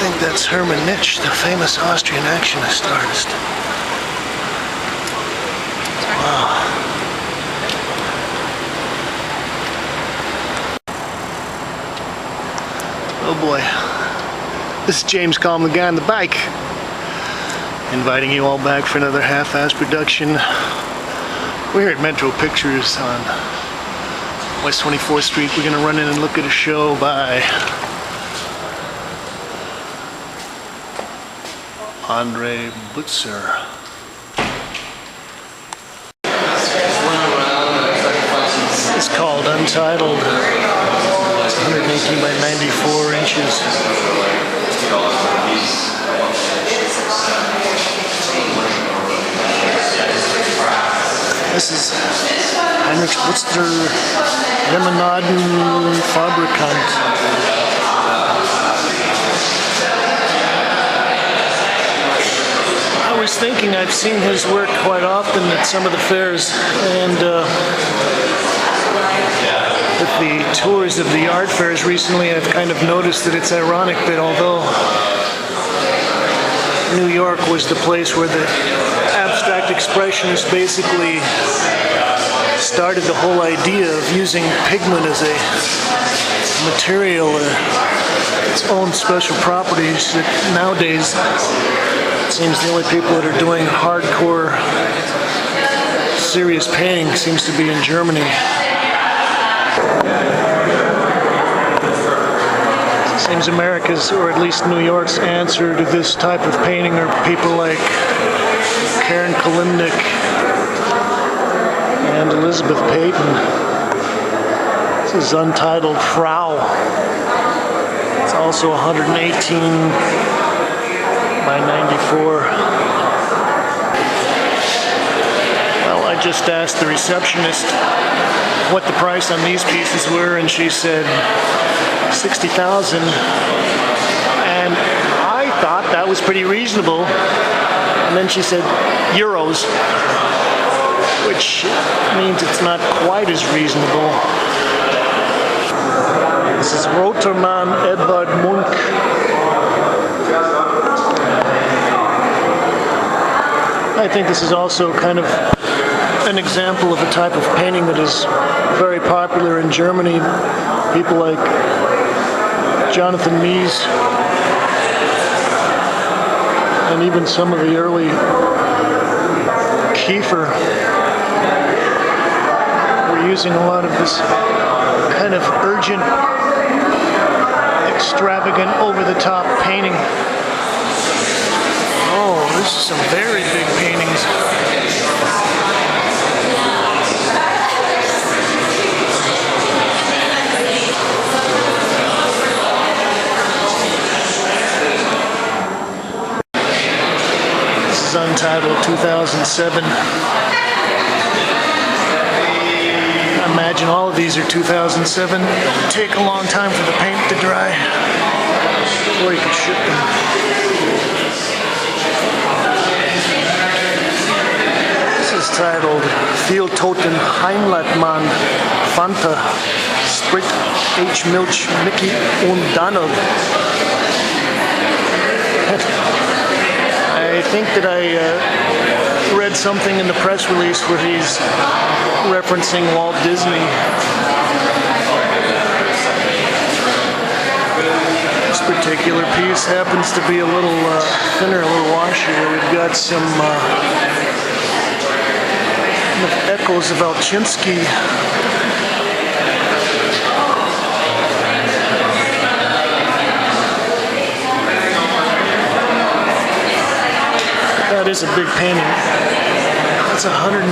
think that's Herman Nitsch, the famous Austrian Actionist artist. Wow. Oh boy. This is James Kalm, the guy on the bike, inviting you all back for another half-ass production. We're here at Metro Pictures on West 24th Street. We're gonna run in and look at a show by André Butzer. It's called Untitled. It's 118 by 94 inches. This is Herman Butzer, Lemonadenfabrikant. I was thinking I've seen his work quite often at some of the fairs, and with the tours of the art fairs recently, I've kind of noticed that it's ironic that although New York was the place where the abstract expressionists basically started the whole idea of using pigment as a material, its own special properties, that nowadays it seems the only people that are doing hardcore serious painting seems to be in Germany. It seems America's, or at least New York's, answer to this type of painting are people like Karen Kalimnik and Elizabeth Payton. This is Untitled Frau. It's also 118 by 94. Well, I just asked the receptionist what the price on these pieces were, and she said 60,000, and I thought that was pretty reasonable. And then she said euros, which means it's not quite as reasonable. This is Rotermann Edvard Munch. I think this is also kind of an example of a type of painting that is very popular in Germany. People like Jonathan Mies and even some of the early Kiefer were using a lot of this kind of urgent, extravagant, over-the-top painting. Oh, this is some very big paintings. Untitled 2007. I imagine all of these are 2007. It would take a long time for the paint to dry before you could ship them. This is titled Vieltoten Heimatmann Fanta Sprit H. Milch Mickey und Donald. I think that I read something in the press release where he's referencing Walt Disney. This particular piece happens to be a little thinner, a little washier. We've got some echoes of Alchinsky. That is a big painting. That's 149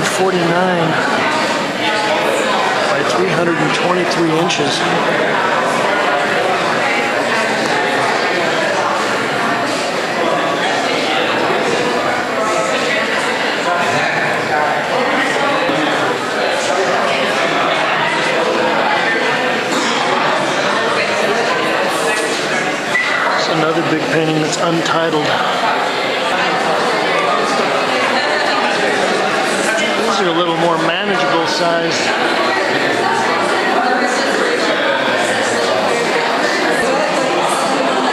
by 323 inches. It's another big painting that's untitled. These are a little more manageable sized.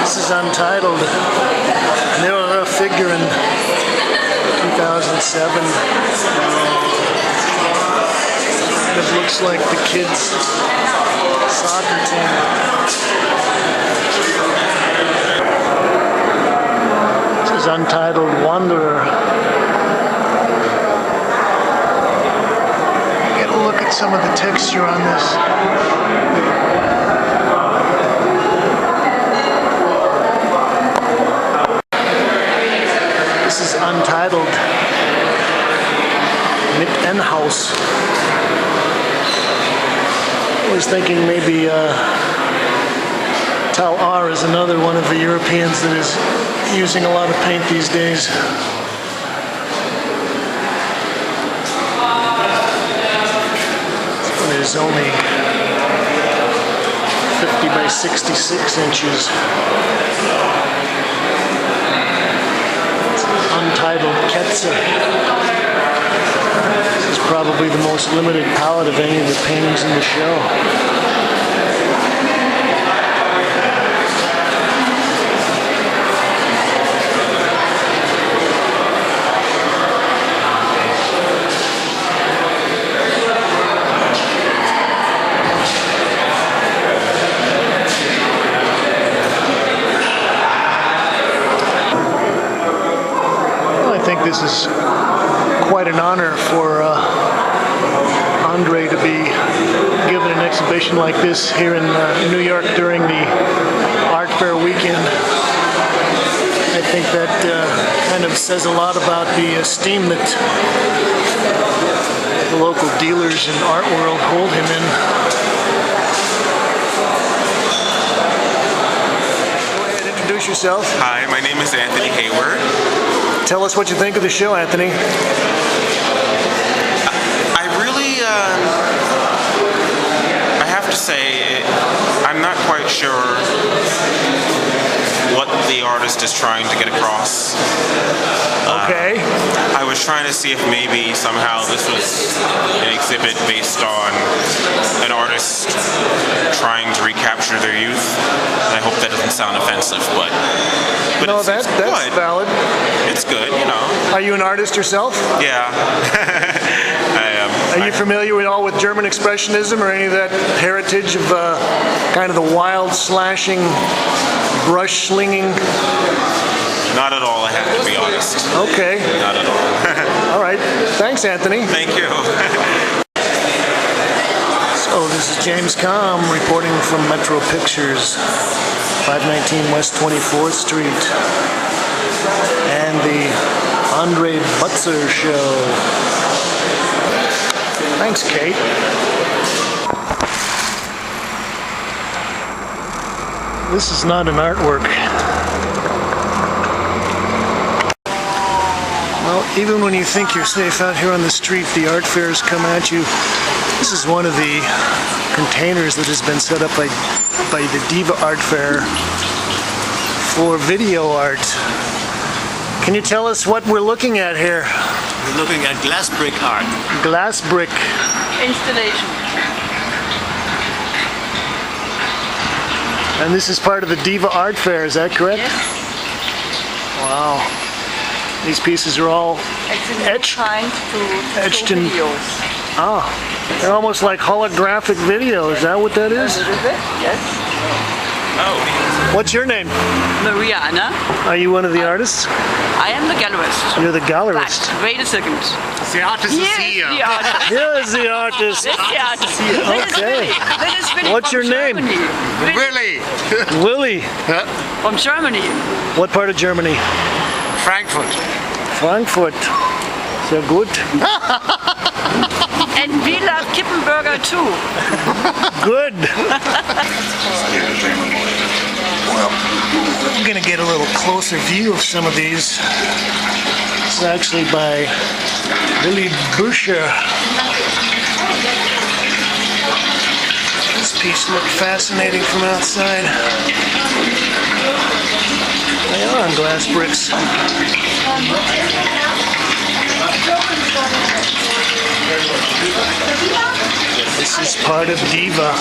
This is Untitled. And they were a figure in 2007. It looks like the kids' soccer team. This is Untitled Wanderer. Get a look at some of the texture on this. This is Untitled Mit N-Haus. I was thinking maybe Tal R is another one of the Europeans that is using a lot of paint these days. This one is only 50 by 66 inches. Untitled Ketzer. This is probably the most limited palette of any of the paintings in the show. I think this is quite an honor for André to be given an exhibition like this here in New York during the Art Fair weekend. I think that kind of says a lot about the esteem that the local dealers in art world hold him in. Go ahead, introduce yourself. Hi, my name is Anthony Hayward. Tell us what you think of the show, Anthony. I have to say, I'm not quite sure what the artist is trying to get across. Okay. I was trying to see if maybe somehow this was an exhibit based on an artist trying to recapture their youth. And I hope that doesn't sound offensive, but no, that's good. Valid. It's good, you know. Are you an artist yourself? Yeah. Are you familiar at all with German Expressionism or any of that heritage of kind of the wild slashing, brush slinging? Not at all, I have to be honest. Okay. Not at all. All right. Thanks, Anthony. Thank you. So this is James Kalm reporting from Metro Pictures, 519 West 24th Street, and the André Butzer Show. Thanks, Kate. This is not an artwork. Well, even when you think you're safe out here on the street, the art fairs come at you. This is one of the containers that has been set up by the DIVA Art Fair for video art. Can you tell us what we're looking at here? We're looking at glass brick art. Glass brick. Installation. And this is part of the DIVA Art Fair, is that correct? Yes. Wow. These pieces are all etched in videos. Ah, they're almost like holographic video. Is that what that is? A little bit, yes. Oh. What's your name? Maria Anna. Are you one of the artists? I am the gallerist. You're the gallerist. But wait a second. The artist is here. The artist. Here's the artist. This is the artist. Okay. This is Willi What's your from name? Germany. Willi. Willie. From Germany. What part of Germany? Frankfurt. Frankfurt. Sehr gut. And we love Kippenburger too. Good. Well, we're going to get a little closer view of some of these. This is actually by Willi Bucher. This piece looked fascinating from outside. They are on glass bricks. This is part of DIVA.